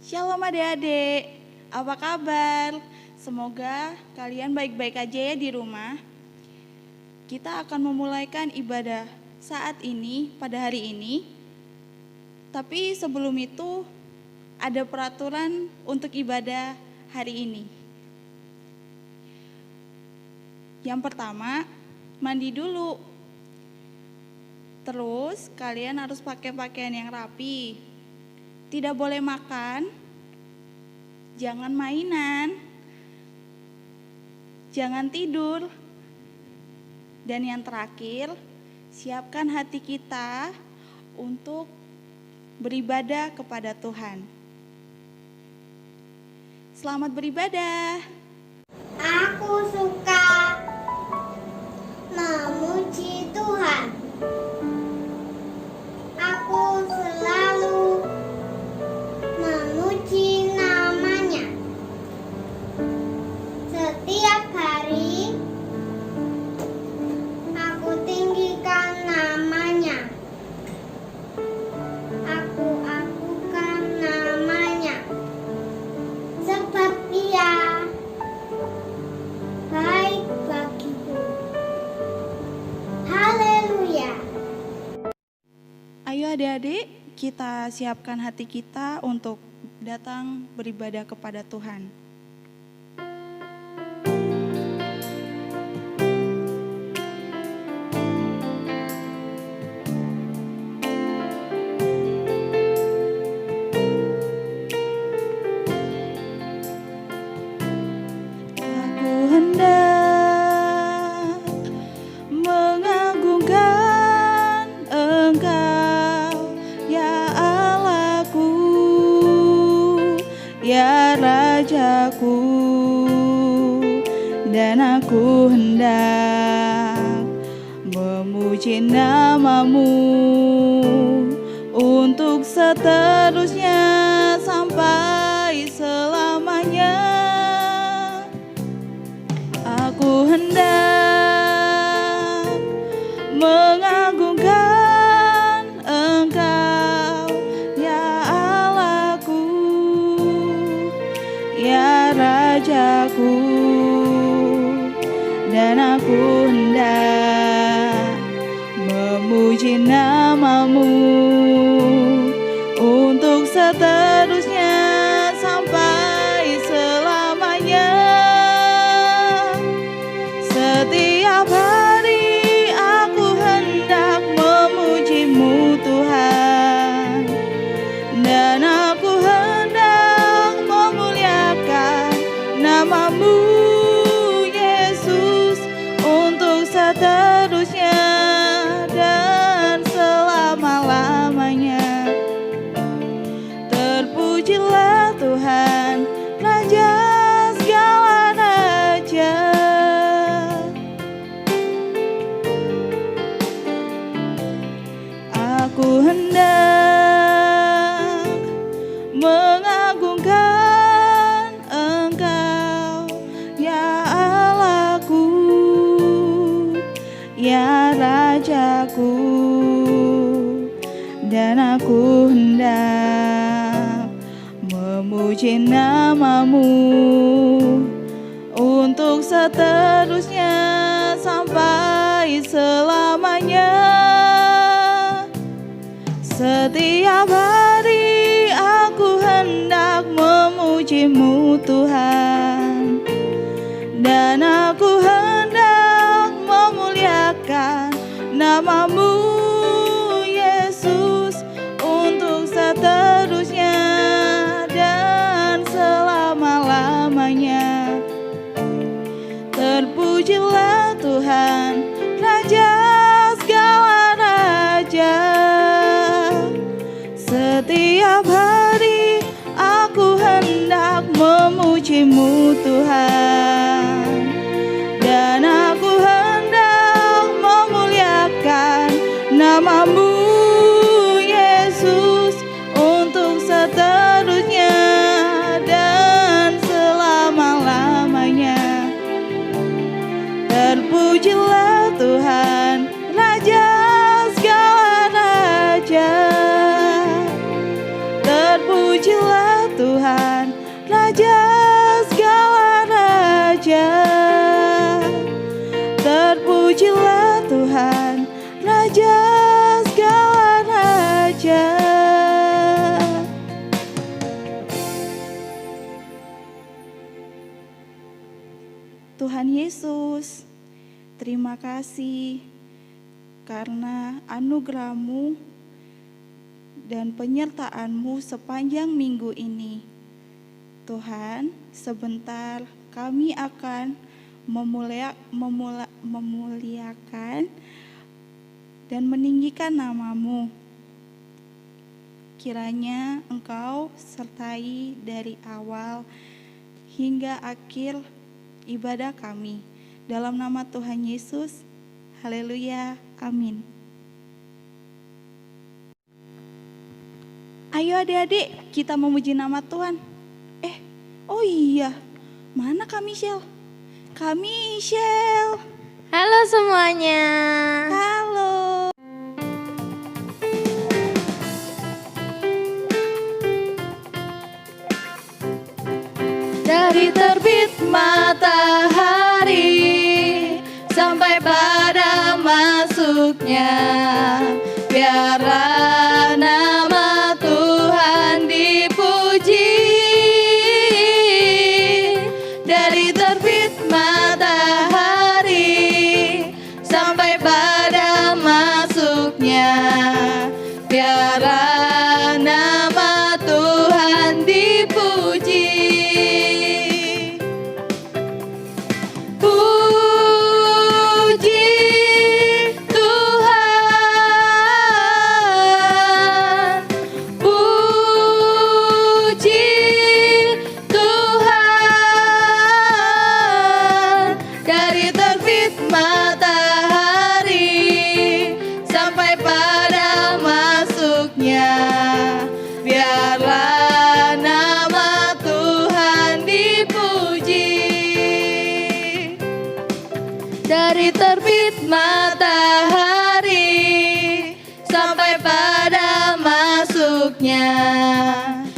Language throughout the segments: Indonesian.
Shalom adik-adik, apa kabar? Semoga kalian baik-baik aja ya di rumah. Kita akan memulaikan ibadah saat ini, pada hari ini. Tapi sebelum itu, ada peraturan untuk ibadah hari ini. Yang pertama, mandi dulu. Terus kalian harus pakai pakaian yang rapi. Tidak boleh makan, jangan mainan, jangan tidur. Dan yang terakhir, siapkan hati kita untuk beribadah kepada Tuhan. Selamat beribadah. Aku suka memuji Tuhan. Aku selalu memuji nama-Nya. Setiap hari aku tinggikan nama-Nya. Aku agukan nama-Nya. Sebab Ia baik bagiku. Haleluya. Ayo adik-adik, kita siapkan hati kita untuk datang beribadah kepada Tuhan. Aku hendak mengagungkan Engkau, ya Allahku, ya Rajaku, dan aku hendak memuji nama-Mu untuk seterusnya sampai selamanya. Aku hendak mengagungkan Engkau, ya Allahku, ya Rajaku, dan aku hendak memuji nama-Mu untuk seterusnya sampai selamanya. Setiap hari aku hendak memuji-Mu Tuhan, dan aku hendak memuliakan nama-Mu Yesus untuk seterusnya dan selama-lamanya. Terpujilah Tuhan, Raja segala raja. Aku hendak mengagungkan Engkau, ya Allahku, ya Rajaku, dan aku hendak memuji nama-Mu untuk seterusnya sampai selamanya. Setiap hari aku hendak memuji-Mu Tuhan, dan aku hendak memuliakan nama-Mu Yesus untuk seterusnya dan selama-lamanya. Terpujilah Tuhan, Raja segala raja. Setiap hari aku hendak memuji Raja segala raja. Terpujilah Tuhan, Raja segala raja. Tuhan Yesus, terima kasih karena anugerah-Mu dan penyertaan-Mu sepanjang minggu ini. Tuhan, sebentar kami akan memuliakan dan meninggikan nama-Mu. Kiranya Engkau sertai dari awal hingga akhir ibadah kami. Dalam nama Tuhan Yesus, haleluya, amin. Ayo adik-adik, kita memuji nama Tuhan. Oh iya, mana Kak Michelle? Kak Michelle. Halo semuanya. Halo. Dari terbit matahari sampai pada masuknya, biarlah nama Tuhan dipuji. Dari terbit matahari sampai pada masuknya, biarlah nama Tuhan dipuji. Puji Tuhan, puji Tuhan. Dari terbit matahari sampai pada masuknya, biarlah nama Tuhan dipuji. Dari terbit matahari sampai pada masuknya,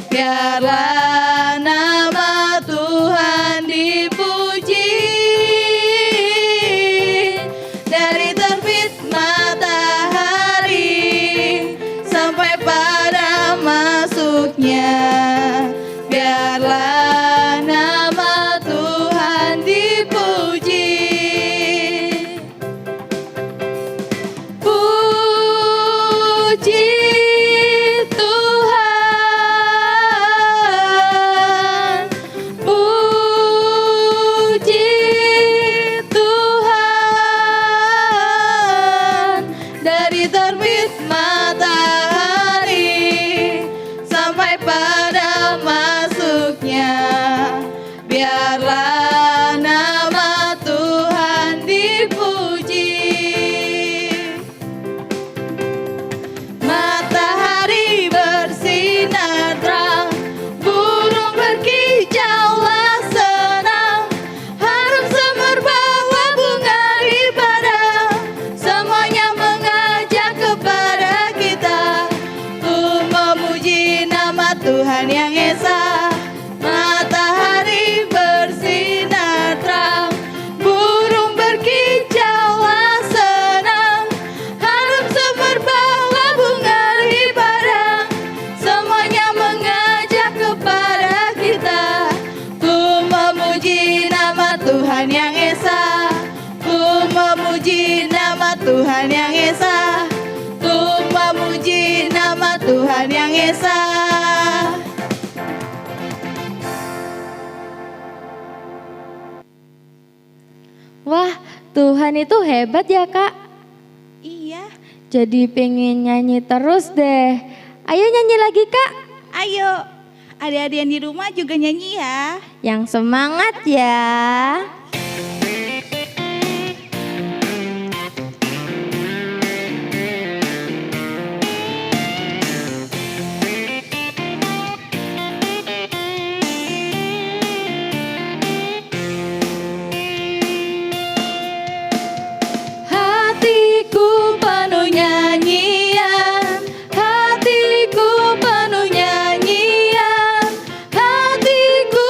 biarlah nama Tuhan dipuji. Dari terbit matahari sampai pada masuknya, biarlah nama Tuhan dipuji. Puji Tuhan, puji Tuhan. Dari terbit matahari sampai pada masuknya, biarlah nama Tuhan dipuji. Matahari bersinar terang, burung berkicaulah senang, harum semerbak bunga ibadah, semuanya mengajak kepada kita untuk memuji nama Tuhan yang esa. Matahari bersinar terang, burung berkicaulah senang, harum semerbak bunga ibadah, semuanya mengajak kepada kita untuk memuji nama Tuhan yang esa, untuk memuji nama Tuhan yang esa, untuk memuji nama Tuhan yang esa. Wah, Tuhan itu hebat ya Kak. Iya, Jadi pengen nyanyi terus deh. Ayo nyanyi lagi Kak. ayo. Adik-adik yang di rumah juga nyanyi ya. Yang semangat ya. Hatiku penuh nyanyian, hatiku penuh nyanyian, hatiku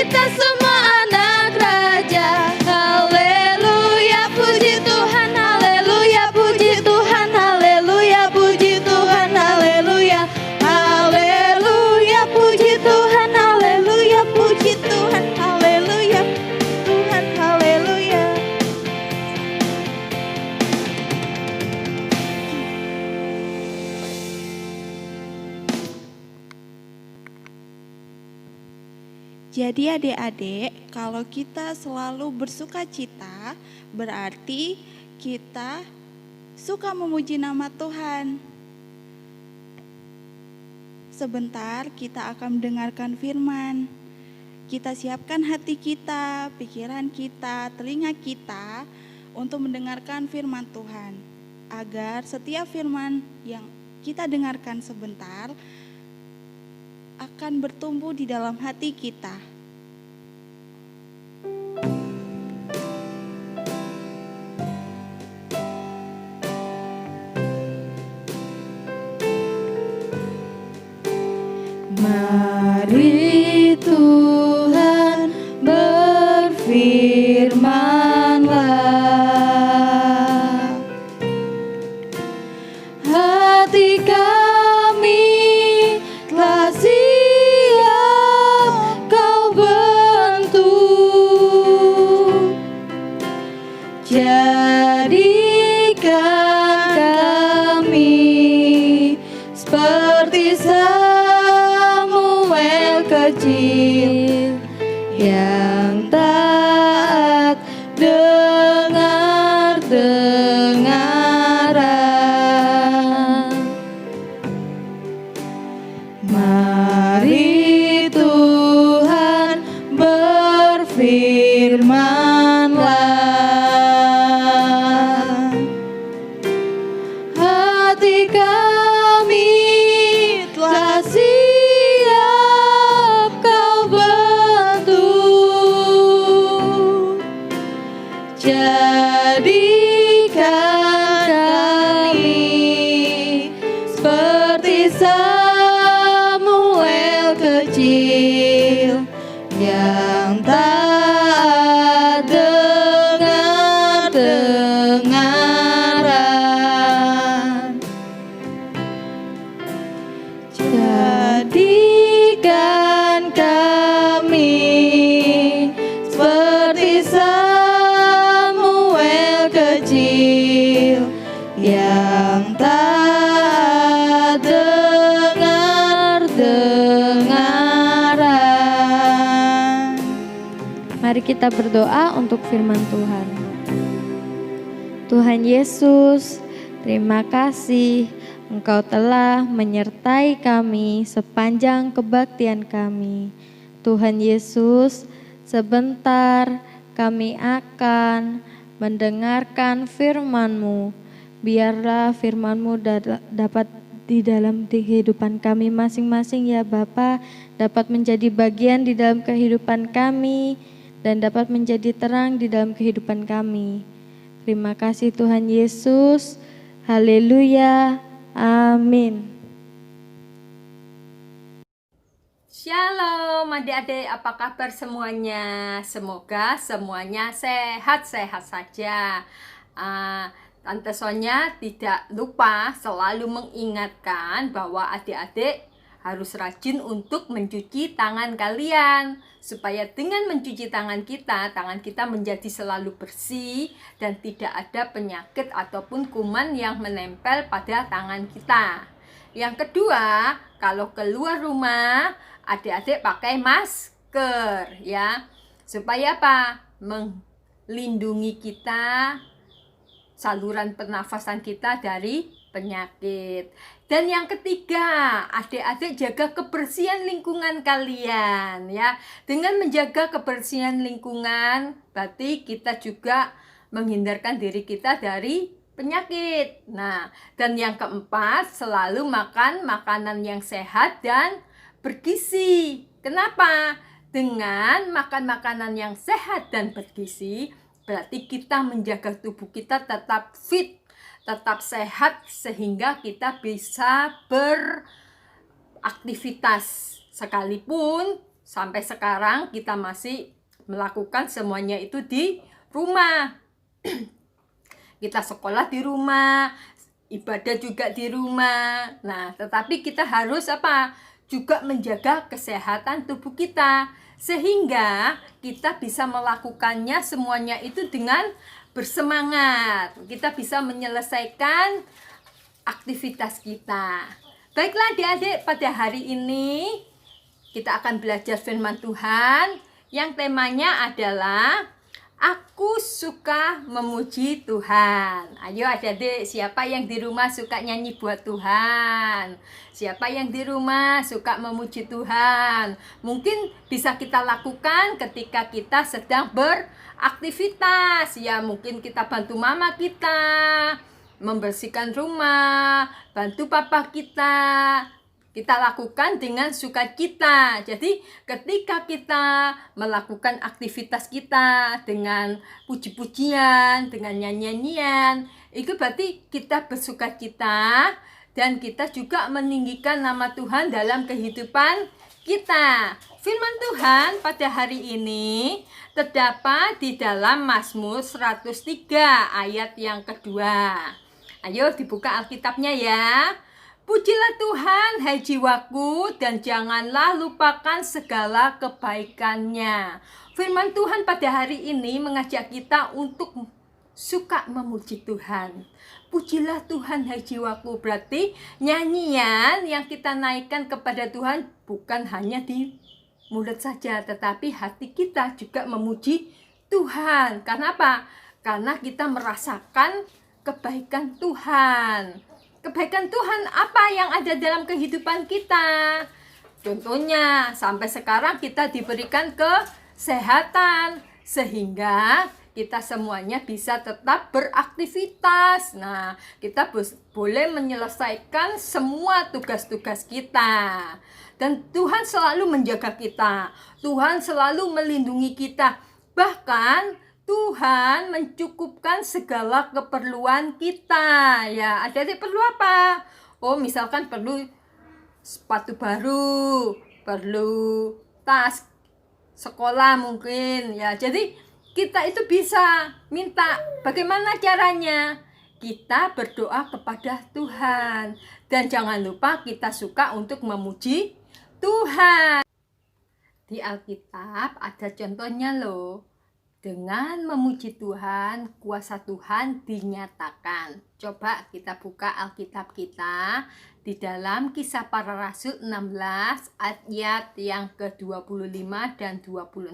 kita semua anak raja. Haleluya, puji Tuhan, haleluya, puji Tuhan, haleluya, puji Tuhan, haleluya. Haleluya, puji Tuhan, haleluya, puji Tuhan, haleluya. Tuhan, haleluya. Jadi adik-adik, kalau kita selalu bersuka cita, berarti kita suka memuji nama Tuhan. Sebentar kita akan mendengarkan firman. Kita siapkan hati kita, pikiran kita, telinga kita untuk mendengarkan firman Tuhan. Agar setiap firman yang kita dengarkan sebentar akan bertumbuh di dalam hati kita. Mari Tuhan berfirman-Lah, hati kami telah siap Kau bentuk, jadikan kami seperti Samuel kecil yang taat dengar-dengaran. Mari Tuhan berfirman-Lah, hati kami telah siap Kau bentuk, jadikan kami seperti Samuel kecil yang taat dengar-dengaran. Jadikan kami seperti Samuel kecil yang taat dengar-dengaran. Mari kita berdoa untuk firman Tuhan. Tuhan Yesus, terima kasih Engkau telah menyertai kami sepanjang kebaktian kami. Tuhan Yesus, sebentar kami akan mendengarkan firman-Mu. Biarlah firman-Mu dapat di dalam kehidupan kami masing-masing ya Bapa, dapat menjadi bagian di dalam kehidupan kami dan dapat menjadi terang di dalam kehidupan kami. Terima kasih Tuhan Yesus. Haleluya. Amin. Shalom adik-adik, apa kabar semuanya? Semoga semuanya sehat-sehat saja. Tante Sonya tidak lupa selalu mengingatkan bahwa adik-adik harus rajin untuk mencuci tangan kalian, supaya dengan mencuci tangan kita menjadi selalu bersih dan tidak ada penyakit ataupun kuman yang menempel pada tangan kita. Yang kedua, kalau keluar rumah, adik-adik pakai masker ya, supaya apa? Melindungi kita, saluran pernafasan kita dari penyakit. Dan yang ketiga, adik-adik jaga kebersihan lingkungan kalian ya. Dengan menjaga kebersihan lingkungan, berarti kita juga menghindarkan diri kita dari penyakit. Nah, dan yang keempat, selalu makan makanan yang sehat dan bergizi. Kenapa? Dengan makan makanan yang sehat dan bergizi, berarti kita menjaga tubuh kita tetap fit, tetap sehat, sehingga kita bisa beraktivitas sekalipun sampai sekarang kita masih melakukan semuanya itu di rumah. Kita sekolah di rumah, ibadah juga di rumah. Nah, tetapi kita harus apa? Juga menjaga kesehatan tubuh kita, sehingga kita bisa melakukannya semuanya itu dengan bersemangat. Kita bisa menyelesaikan aktivitas kita. Baiklah adik-adik, pada hari ini kita akan belajar firman Tuhan yang temanya adalah Aku suka memuji Tuhan. Ayo adik-adik, siapa yang di rumah suka nyanyi buat Tuhan? Siapa yang di rumah suka memuji Tuhan? Mungkin bisa kita lakukan ketika kita sedang beraktivitas. Ya, mungkin kita bantu mama kita membersihkan rumah, bantu papa kita. Kita lakukan dengan sukacita. Jadi ketika kita melakukan aktivitas kita dengan puji-pujian, dengan nyanyian, itu berarti kita bersukacita dan kita juga meninggikan nama Tuhan dalam kehidupan kita. Firman Tuhan pada hari ini terdapat di dalam Mazmur 103 ayat yang kedua. Ayo dibuka Alkitabnya ya. Pujilah Tuhan, hai jiwaku, dan janganlah lupakan segala kebaikannya. Firman Tuhan pada hari ini mengajak kita untuk suka memuji Tuhan. Pujilah Tuhan, hai jiwaku. Berarti nyanyian yang kita naikkan kepada Tuhan bukan hanya di mulut saja, tetapi hati kita juga memuji Tuhan. Karena apa? Karena kita merasakan kebaikan Tuhan. Kebaikan Tuhan apa yang ada dalam kehidupan kita? Contohnya, sampai sekarang kita diberikan kesehatan sehingga kita semuanya bisa tetap beraktivitas. Nah, kita boleh menyelesaikan semua tugas-tugas kita. Dan Tuhan selalu menjaga kita. Tuhan selalu melindungi kita. Bahkan Tuhan mencukupkan segala keperluan kita. Ya, adik-adik perlu apa? Oh, misalkan perlu sepatu baru, perlu tas sekolah mungkin. Ya, jadi kita itu bisa minta. Bagaimana caranya? Kita berdoa kepada Tuhan. Dan jangan lupa kita suka untuk memuji Tuhan. Di Alkitab ada contohnya loh. Dengan memuji Tuhan, kuasa Tuhan dinyatakan. Coba kita buka Alkitab kita di dalam Kisah Para Rasul 16 ayat yang ke-25 dan 26.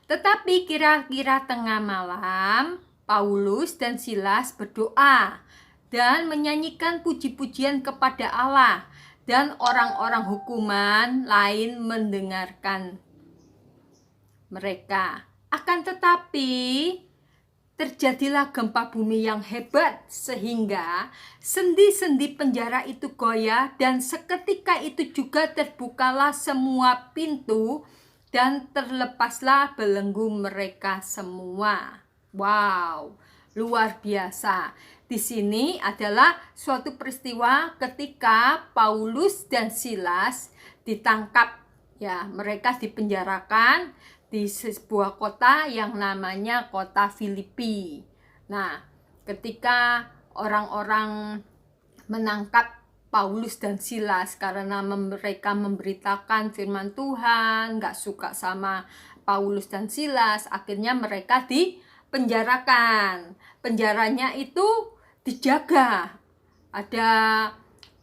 Tetapi kira-kira tengah malam, Paulus dan Silas berdoa dan menyanyikan puji-pujian kepada Allah, dan orang-orang hukuman lain mendengarkan mereka. Akan tetapi terjadilah gempa bumi yang hebat sehingga sendi-sendi penjara itu goyah, dan seketika itu juga terbukalah semua pintu dan terlepaslah belenggu mereka semua. Wow, luar biasa. Di sini adalah suatu peristiwa ketika Paulus dan Silas ditangkap. Ya, mereka dipenjarakan di sebuah kota yang namanya kota Filipi. Nah, ketika orang-orang menangkap Paulus dan Silas karena mereka memberitakan firman Tuhan, gak suka sama Paulus dan Silas, akhirnya mereka dipenjarakan. Penjaranya itu dijaga. Ada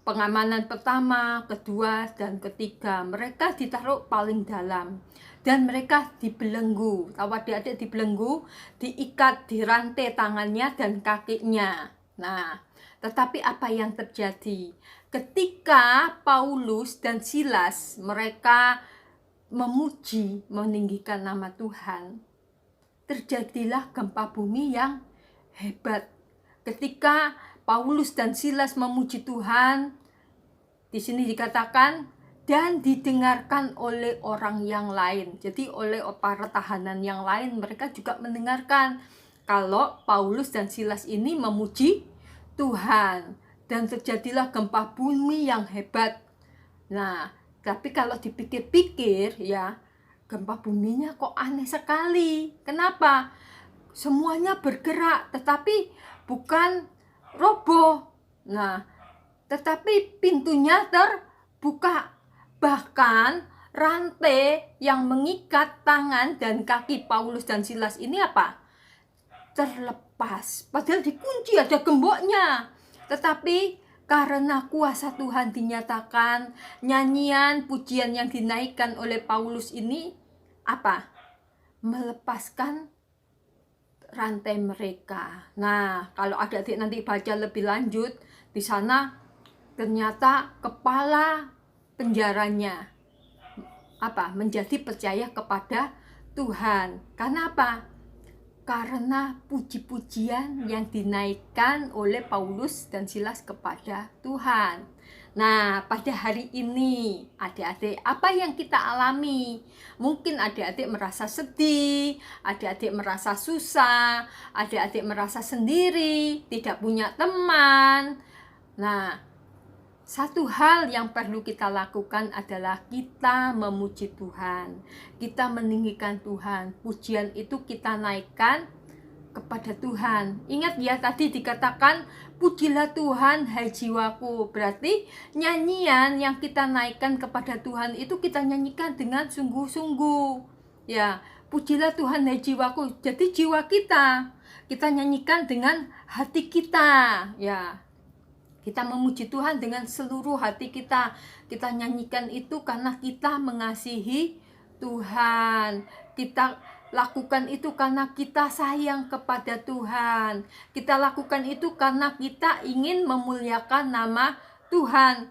pengamanan pertama, kedua, dan ketiga. Mereka ditaruh paling dalam. Dan mereka dibelenggu. Tahu adik-adik dibelenggu, diikat, dirantai tangannya dan kakinya. Nah, tetapi apa yang terjadi? Ketika Paulus dan Silas mereka memuji, meninggikan nama Tuhan, terjadilah gempa bumi yang hebat. Ketika Paulus dan Silas memuji Tuhan, di sini dikatakan dan didengarkan oleh orang yang lain. Jadi oleh para tahanan yang lain, mereka juga mendengarkan kalau Paulus dan Silas ini memuji Tuhan. Dan terjadilah gempa bumi yang hebat. Nah, Tapi kalau dipikir-pikir ya, gempa buminya kok aneh sekali. Kenapa? Semuanya bergerak tetapi bukan roboh. Nah, tetapi pintunya terbuka. Bahkan rantai yang mengikat tangan dan kaki Paulus dan Silas ini apa? Terlepas. Padahal dikunci, ada gemboknya. Tetapi karena kuasa Tuhan dinyatakan, nyanyian pujian yang dinaikkan oleh Paulus ini apa? Melepaskan rantai mereka. Nah, kalau adik-adik nanti baca lebih lanjut, di sana ternyata kepala penjaranya apa? Menjadi percaya kepada Tuhan. Karena apa? Karena puji-pujian yang dinaikkan oleh Paulus dan Silas kepada Tuhan. Nah, pada hari ini adik-adik, apa yang kita alami? Mungkin adik-adik merasa sedih, adik-adik merasa susah, adik-adik merasa sendiri, tidak punya teman. Nah, satu hal yang perlu kita lakukan adalah kita memuji Tuhan. Kita meninggikan Tuhan. Pujian itu kita naikkan kepada Tuhan. Ingat ya, tadi dikatakan pujilah Tuhan hai jiwaku. Berarti nyanyian yang kita naikkan kepada Tuhan itu kita nyanyikan dengan sungguh-sungguh. Ya, pujilah Tuhan hai jiwaku. Jadi jiwa kita nyanyikan dengan hati kita. Ya, kita memuji Tuhan dengan seluruh hati kita. Kita nyanyikan itu karena kita mengasihi Tuhan. Kita lakukan itu karena kita sayang kepada Tuhan. Kita lakukan itu karena kita ingin memuliakan nama Tuhan.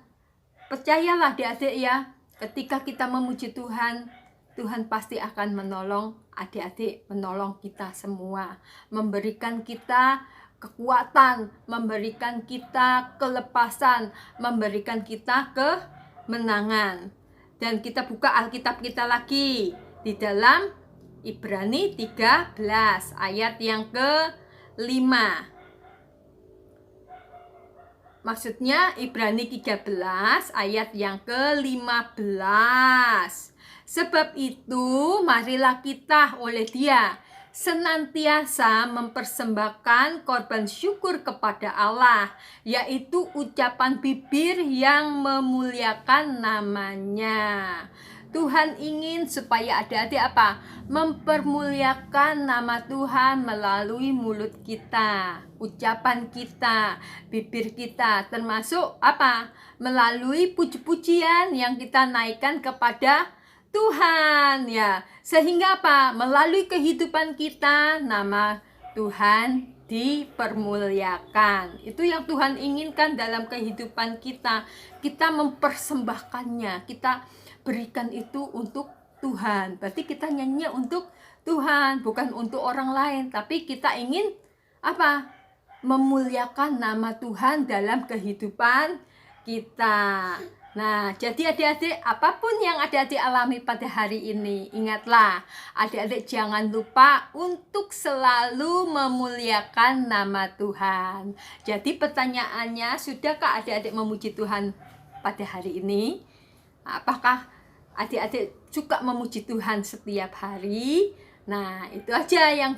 Percayalah adik-adik ya, ketika kita memuji Tuhan, Tuhan pasti akan menolong adik-adik, menolong kita semua, memberikan kita kekuatan, memberikan kita kelepasan, memberikan kita kemenangan. Dan kita buka Alkitab kita lagi di dalam Ibrani 13 ayat yang ke-5. Maksudnya Ibrani 13 ayat yang ke-15. Sebab itu marilah kita oleh Dia senantiasa mempersembahkan korban syukur kepada Allah, yaitu ucapan bibir yang memuliakan namanya. Tuhan ingin supaya adik-adik apa? Mempermuliakan nama Tuhan melalui mulut kita, ucapan kita, bibir kita, termasuk apa? Melalui puji-pujian yang kita naikkan kepada Tuhan ya. Sehingga apa? Melalui kehidupan kita nama Tuhan dipermuliakan. Itu yang Tuhan inginkan dalam kehidupan kita. Kita mempersembahkannya, kita berikan itu untuk Tuhan. Berarti kita nyanyi untuk Tuhan, bukan untuk orang lain, tapi kita ingin apa? Memuliakan nama Tuhan dalam kehidupan kita. Nah, jadi adik-adik, apapun yang adik-adik alami pada hari ini, ingatlah, adik-adik jangan lupa untuk selalu memuliakan nama Tuhan. Jadi pertanyaannya, sudahkah adik-adik memuji Tuhan pada hari ini? Apakah adik-adik suka memuji Tuhan setiap hari? Nah, itu aja yang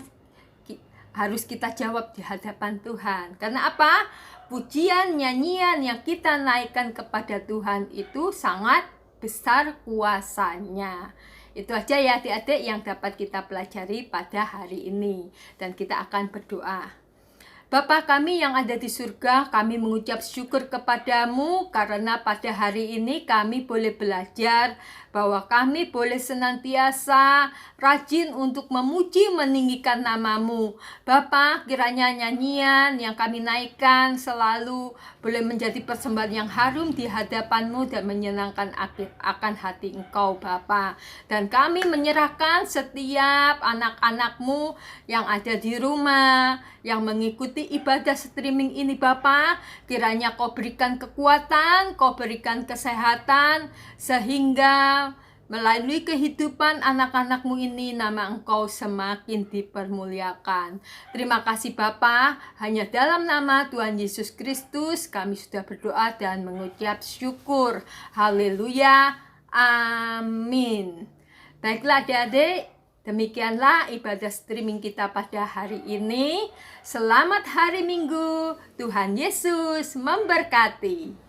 harus kita jawab di hadapan Tuhan. Karena apa? Pujian, nyanyian yang kita naikkan kepada Tuhan itu sangat besar kuasanya. Itu aja ya adik-adik yang dapat kita pelajari pada hari ini. Dan kita akan berdoa. Bapa kami yang ada di surga, kami mengucap syukur kepadamu karena pada hari ini kami boleh belajar bahwa kami boleh senantiasa rajin untuk memuji meninggikan namamu. Bapa, kiranya nyanyian yang kami naikkan selalu boleh menjadi persembahan yang harum di hadapanmu dan menyenangkan akan hati engkau Bapa. Dan kami menyerahkan setiap anak-anakmu yang ada di rumah, yang mengikuti ibadah streaming ini Bapa, kiranya kau berikan kekuatan, kau berikan kesehatan, sehingga melalui kehidupan anak-anakmu ini nama engkau semakin dipermuliakan. Terima kasih Bapa, hanya dalam nama Tuhan Yesus Kristus kami sudah berdoa dan mengucap syukur. Haleluya, Amin. Baiklah adik-adik, demikianlah ibadah streaming kita pada hari ini. Selamat hari Minggu, Tuhan Yesus memberkati.